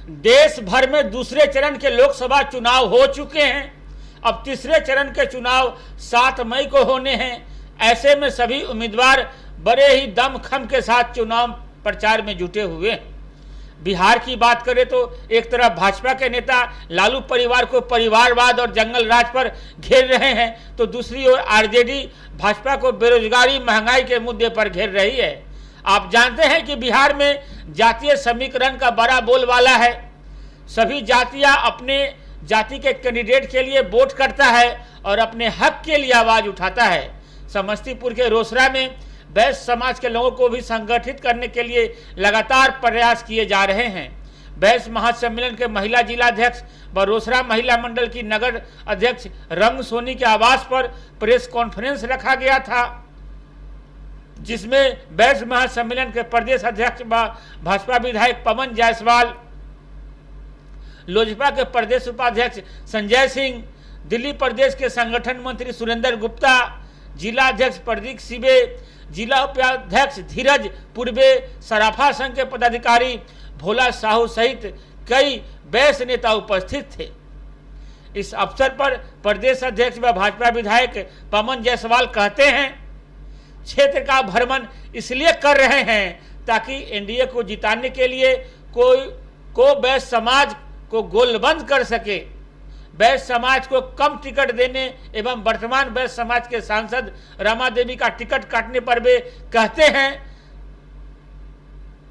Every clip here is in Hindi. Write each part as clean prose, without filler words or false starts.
देश भर में दूसरे चरण के लोकसभा चुनाव हो चुके हैं। अब तीसरे चरण के चुनाव 7 मई को होने हैं। ऐसे में सभी उम्मीदवार बड़े ही दमखम के साथ चुनाव प्रचार में जुटे हुए हैं। बिहार की बात करें तो एक तरफ भाजपा के नेता लालू परिवार को परिवारवाद और जंगल राज पर घेर रहे हैं, तो दूसरी ओर आरजेडी भाजपा को बेरोजगारी, महंगाई के मुद्दे पर घेर रही है। आप जानते हैं कि बिहार में जातीय समीकरण का बड़ा बोलबाला है। सभी जातियां अपने जाति के कैंडिडेट के लिए वोट करता है और अपने हक के लिए आवाज उठाता है। समस्तीपुर के रोसड़ा में वैश्य समाज के लोगों को भी संगठित करने के लिए लगातार प्रयास किए जा रहे हैं। वैश्य महासम्मेलन के महिला जिलाध्यक्ष व रोसड़ा महिला मंडल की नगर अध्यक्ष रंग सोनी के आवास पर प्रेस कॉन्फ्रेंस रखा गया था, जिसमें वैश्य महासम्मेलन के प्रदेश अध्यक्ष व भाजपा विधायक पवन जायसवाल, लोजपा के प्रदेश उपाध्यक्ष संजय सिंह, दिल्ली प्रदेश के संगठन मंत्री सुरेंद्र गुप्ता, जिला अध्यक्ष प्रदीप सिबे, जिला उपाध्यक्ष धीरज पूर्वे, सराफा संघ के पदाधिकारी भोला साहू सहित कई वैश्य नेता उपस्थित थे। इस अवसर पर प्रदेश अध्यक्ष व भाजपा विधायक पवन जायसवाल कहते हैं, क्षेत्र का भ्रमण इसलिए कर रहे हैं ताकि एनडीए को जिताने के लिए को वैश्य समाज को गोलबंद कर सके। वैश्य समाज को कम टिकट देने एवं वर्तमान वैश्य समाज के सांसद रमा देवी का टिकट काटने पर वे कहते हैं,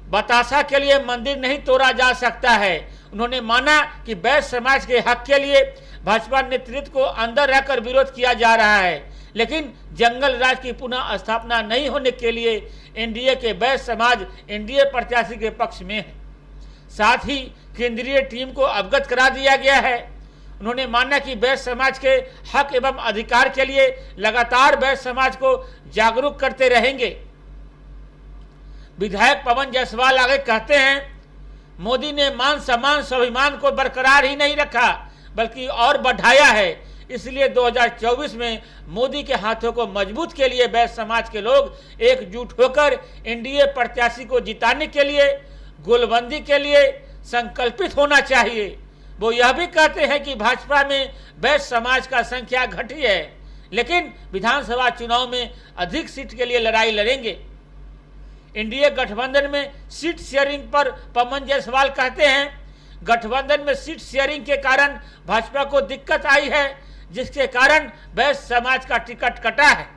बतासा के लिए मंदिर नहीं तोड़ा जा सकता है। उन्होंने माना कि वैश्य समाज के हक के लिए भाजपा नेतृत्व को अंदर रहकर विरोध किया जा रहा है, लेकिन जंगल राज की पुनः स्थापना नहीं होने के लिए एनडीए के वैश्य समाज एनडीए प्रत्याशी के पक्ष में है। साथ ही केंद्रीय टीम को अवगत करा दिया गया है। उन्होंने माना कि वैश्य समाज के हक एवं अधिकार के लिए लगातार वैश्य समाज को जागरूक करते रहेंगे। विधायक पवन जायसवाल आगे कहते हैं, मोदी ने मान सम्मान स्वाभिमान को बरकरार ही नहीं रखा बल्कि और बढ़ाया है। इसलिए 2024 में मोदी के हाथों को मजबूत के लिए वैश्य समाज के लोग एकजुट होकर एनडीए प्रत्याशी को जिताने के लिए, गोलबंदी के लिए संकल्पित होना चाहिए। वो यह भी कहते हैं कि भाजपा में वैश्य समाज का संख्या घटी है, लेकिन विधानसभा चुनाव में अधिक सीट के लिए लड़ाई लड़ेंगे। एनडीए गठबंधन में सीट शेयरिंग पर पवन जायसवाल कहते हैं, गठबंधन में सीट शेयरिंग के कारण भाजपा को दिक्कत आई है, जिसके कारण वैश्य समाज का टिकट कटा है।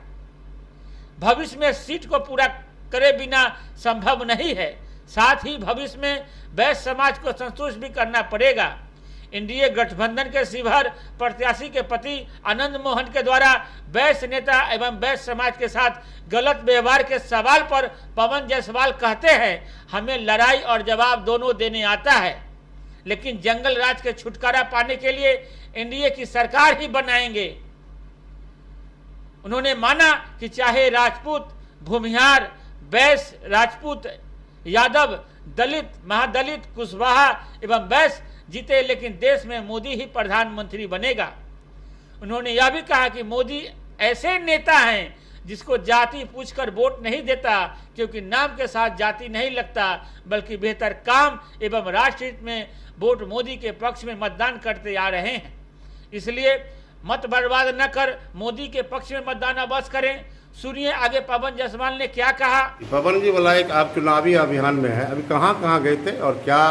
भविष्य में सीट को पूरा करे बिना संभव नहीं है। साथ ही भविष्य में वैश्य समाज को संतुष्ट भी करना पड़ेगा। एनडीए गठबंधन के शिवहर प्रत्याशी के पति आनंद मोहन के द्वारा वैश्य नेता एवं वैश्य समाज के साथ गलत व्यवहार के सवाल पर पवन जायसवाल कहते हैं, हमें लड़ाई और जवाब दोनों देने आता है, लेकिन जंगल राज के छुटकारा पाने के लिए एनडीए की सरकार ही बनाएंगे। उन्होंने माना कि चाहे राजपूत, भूमिहार, वैश्य, राजपूत, यादव, दलित, महादलित, कुशवाहा एवं वैश्य जीते, लेकिन देश में मोदी ही प्रधानमंत्री बनेगा। उन्होंने यह भी कहा कि मोदी ऐसे नेता हैं जिसको जाति पूछकर वोट नहीं देता, क्योंकि नाम के साथ जाति नहीं लगता, बल्कि बेहतर काम एवं राष्ट्र हित में वोट मोदी के पक्ष में मतदान करते आ रहे हैं। इसलिए मत बर्बाद न कर मोदी के पक्ष में मतदान अवश्य करें। सुनिए आगे पवन जायसवाल ने क्या कहा। पवन जी बोला, एक आप चुनावी अभियान में है, अभी कहाँ कहाँ गए थे और क्या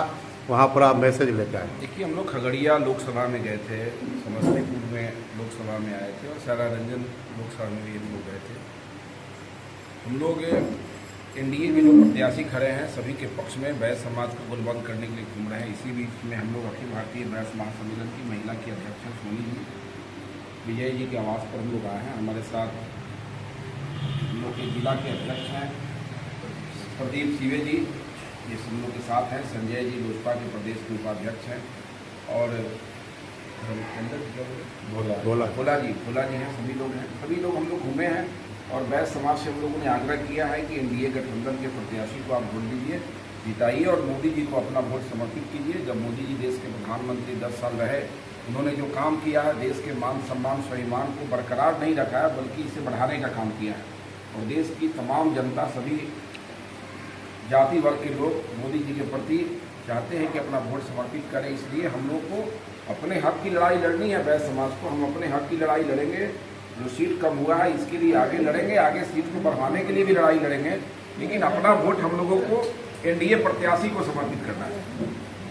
वहाँ पर आप मैसेज लेकर आए? देखिए, हम लोग खगड़िया लोकसभा में गए थे, समस्तीपुर में लोकसभा में आए थे और सारारंजन लोकसभा में भी लोग गए थे। हम लोग एनडीए के जो प्रत्याशी खड़े हैं सभी के पक्ष में वैश्य समाज को गोलबंद करने के लिए घूम रहे हैं। इसी बीच में हम लोग अखिल भारतीय वैश्य महासम्मेलन की महिला की अध्यक्ष सोनी जी, विजय जी के आवास पर हम लोग आए हैं। हमारे साथ हम लोग के जिला के अध्यक्ष हैं प्रदीप सिबे जी, ये हम लोग के साथ हैं। संजय जी लोजपा के प्रदेश के उपाध्यक्ष हैं और भोला जी हैं। सभी लोग हैं, सभी लोग हम लोग घूमे हैं और वैश्य समाज से हम लोगों ने आग्रह किया है कि एनडीए गठबंधन के प्रत्याशी को आप वोट दीजिए, जिताइए और मोदी जी को अपना वोट समर्पित कीजिए। जब मोदी जी देश के प्रधानमंत्री 10 साल रहे, उन्होंने जो काम किया है, देश के मान सम्मान स्वाभिमान को बरकरार नहीं रखा है बल्कि इसे बढ़ाने का काम किया है। और देश की तमाम जनता, सभी जाति वर्ग के लोग मोदी जी के प्रति चाहते हैं कि अपना वोट समर्पित करें। इसलिए हम लोग को अपने हक की लड़ाई लड़नी है। बैस समाज को हम अपने हक की लड़ाई लड़ेंगे। जो सीट कम हुआ है इसके लिए आगे लड़ेंगे, आगे सीट को बढ़ाने के लिए भी लड़ाई लड़ेंगे, लेकिन अपना वोट हम लोगों को एनडीए प्रत्याशी को समर्पित करना है।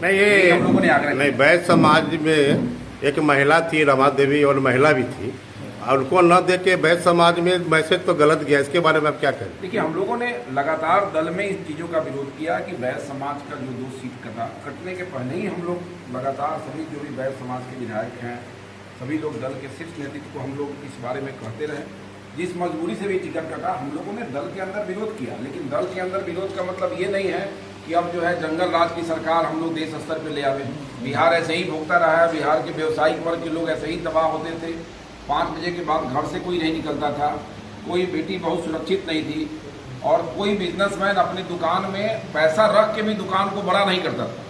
नहीं, ये हम लोगों ने आग्रह नहीं, बैस समाज में एक महिला थी, रमा देवी, और महिला भी थी, और उनको न देख के बैस समाज में मैसेज तो गलत गया। इसके बारे में आप क्या कहें? देखिए, हम लोगों ने लगातार दल में इन चीज़ों का विरोध किया कि बैस समाज का जो 2 सीट कटने के पहले ही हम लोग लगातार सभी जो भी बैस समाज के विधायक हैं, सभी लोग दल के शीर्ष नेतृत्व को हम लोग इस बारे में कहते रहे। जिस मजबूरी से भी टिकट कटा, हम लोगों ने दल के अंदर विरोध किया, लेकिन दल के अंदर विरोध का मतलब ये नहीं है कि अब जो है जंगल राज की सरकार हम लोग देश स्तर पर ले आवे। बिहार ऐसे ही भोगता रहा है, बिहार के व्यवसायिक वर्ग के लोग ऐसे ही तबाह होते थे। 5 बजे के बाद घर से कोई नहीं निकलता था, कोई बेटी बहुत सुरक्षित नहीं थी, और कोई बिजनेसमैन अपनी दुकान में पैसा रख के भी दुकान को बड़ा नहीं करता था,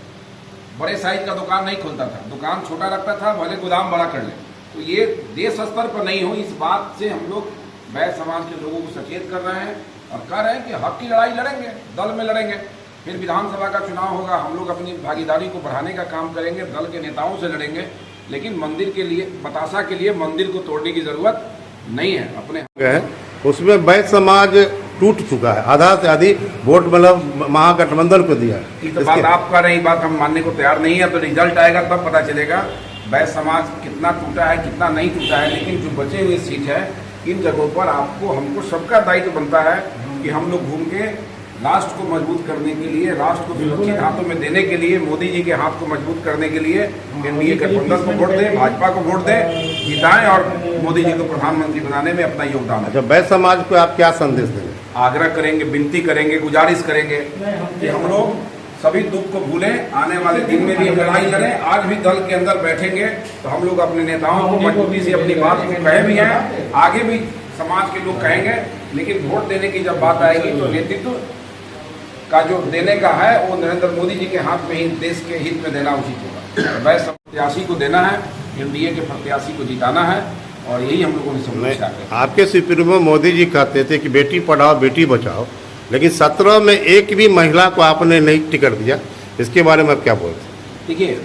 बड़े साइज का दुकान नहीं खोलता था, दुकान छोटा रखता था, भले गोदाम बड़ा कर ले। तो ये देश स्तर पर नहीं हो, इस बात से हम लोग बैस समाज के लोगों को सचेत कर रहे हैं और कह रहे हैं कि हक की लड़ाई लड़ेंगे, दल में लड़ेंगे। फिर विधानसभा का चुनाव होगा, हम लोग अपनी भागीदारी को बढ़ाने का काम करेंगे, दल के नेताओं से लड़ेंगे, लेकिन मंदिर के लिए, बतासा के लिए मंदिर को तोड़ने की जरूरत नहीं है। अपने उसमें बैस समाज टूट चुका है, आधा से अधिक वोट मतलब महागठबंधन को दिया। ये तो बात आप कह रहे हैं, बात हम मानने को तैयार नहीं है। तो रिजल्ट आएगा तब पता चलेगा बैस समाज कितना टूटा है, कितना नहीं टूटा है। लेकिन जो बचे हुए सीट है, इन जगहों पर आपको, हमको सबका दायित्व बनता है कि हम लोग घूम के राष्ट्र को मजबूत करने के लिए, राष्ट्र को सुरक्षित हाथों में देने के लिए, मोदी जी के हाथ को मजबूत करने के लिए एनडीए गठबंधन को वोट दें, भाजपा को वोट दें, जिताएं और मोदी जी को प्रधानमंत्री बनाने में अपना योगदान है। अच्छा, बैस समाज को आप क्या संदेश देंगे? आग्रह करेंगे, विनती करेंगे, गुजारिश करेंगे कि हम लोग सभी दुख को भूलें, आने वाले दिन में भी हम लड़ाई लड़ें। आज भी दल के अंदर बैठेंगे तो हम लोग अपने नेताओं को मजबूती से अपनी बात को कहे भी हैं, आगे भी समाज के लोग कहेंगे। लेकिन वोट देने की जब बात आएगी तो नेतृत्व का जो देने का है वो नरेंद्र मोदी जी के हाथ में ही देश के हित में देना उचित होगा। वैसे प्रत्याशी को देना है, एनडीए के प्रत्याशी को जिताना है, और यही हम लोगों ने समझा। आपके सुप्रीमो मोदी जी कहते थे कि बेटी पढ़ाओ बेटी बचाओ, लेकिन 17 में एक भी महिला को आपने नहीं टिकट दिया। इसके बारे में आप क्या बोलते हैं? देखिए,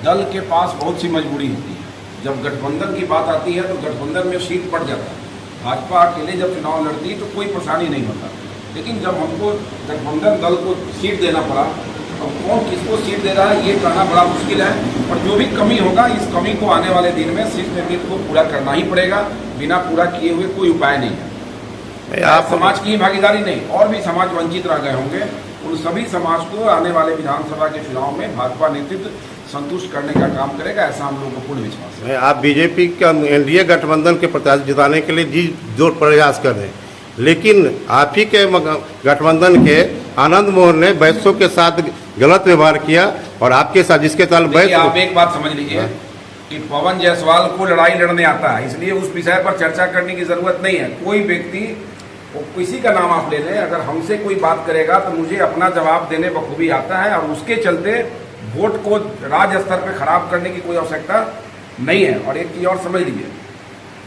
दल के पास बहुत सी मजबूरी होती है। जब गठबंधन की बात आती है तो गठबंधन में सीट पड़ जाता है। भाजपा अकेले जब चुनाव लड़ती है तो कोई परेशानी नहीं होता, लेकिन जब हमको गठबंधन दल को सीट देना पड़ा, तो कौन किसको सीट दे रहा है ये कहना बड़ा मुश्किल है। और जो भी कमी होगा, इस कमी को आने वाले दिन में शीर्ष नेतृत्व को पूरा करना ही पड़ेगा। बिना पूरा किए हुए कोई उपाय नहीं है। आप समाज की भागीदारी नहीं, और भी समाज वंचित रह गए होंगे, उन सभी समाज को आने वाले विधानसभा के चुनाव में भाजपा नेतृत्व संतुष्ट करने का काम करेगा, ऐसा हम लोगों को पूर्ण विश्वास है। आप बीजेपी का एनडीए गठबंधन के प्रत्याशी जिताने के लिए जी जोर प्रयास कर रहे हैं, लेकिन आप ही के गठबंधन के आनंद मोहन ने बैसों के साथ गलत व्यवहार किया, और आपके साथ जिसके साथ बैस। आप एक बात समझ लीजिए कि पवन जायसवाल को लड़ाई लड़ने आता है, इसलिए उस विषय पर चर्चा करने की जरूरत नहीं है। कोई व्यक्ति, किसी का नाम आप ले लें, अगर हमसे कोई बात करेगा तो मुझे अपना जवाब देने बखूबी आता है, और उसके चलते वोट को राज्य स्तर पर खराब करने की कोई आवश्यकता नहीं है। और एक चीज और समझ लीजिए,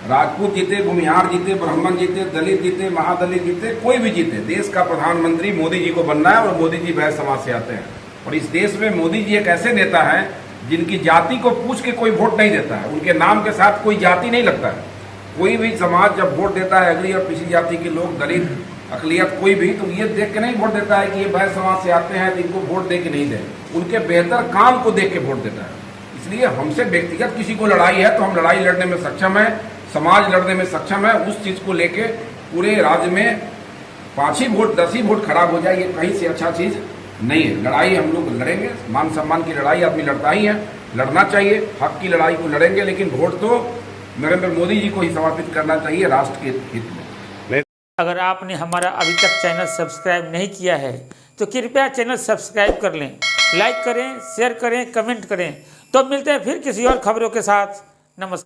राजपूत जीते, भूमिहार जीते, ब्राह्मण जीते, दलित जीते, महादलित जीते, कोई भी जीते, देश का प्रधानमंत्री मोदी जी को बनना है, और मोदी जी बैस समाज से आते हैं। और इस देश में मोदी जी एक ऐसे नेता हैं जिनकी जाति को पूछ के कोई वोट नहीं देता है, उनके नाम के साथ कोई जाति नहीं लगता है। कोई भी समाज जब वोट देता है, अगली और पिछड़ी जाति के लोग, दलित, अकलियत, कोई भी, तो ये देख के नहीं वोट देता है कि ये बैस समाज से आते हैं तो इनको वोट दे के नहीं दे, उनके बेहतर काम को देख के वोट देता है। इसलिए हमसे व्यक्तिगत किसी को लड़ाई है तो हम लड़ाई लड़ने में सक्षम है, समाज लड़ने में सक्षम है। उस चीज को लेके पूरे राज्य में 5 ही वोट 10 ही वोट खराब हो जाए, ये कहीं से अच्छा चीज नहीं है। लड़ाई हम लोग लड़ेंगे, मान सम्मान की लड़ाई आदमी लड़ता ही है, लड़ना चाहिए, हक की लड़ाई को लड़ेंगे, लेकिन वोट तो नरेंद्र मोदी जी को ही समर्पित करना चाहिए राष्ट्र के हित में। अगर आपने हमारा अभी तक चैनल सब्सक्राइब नहीं किया है तो कृपया चैनल सब्सक्राइब कर लें, लाइक करें, शेयर करें, कमेंट करें। तो मिलते हैं फिर किसी और खबरों के साथ। नमस्कार।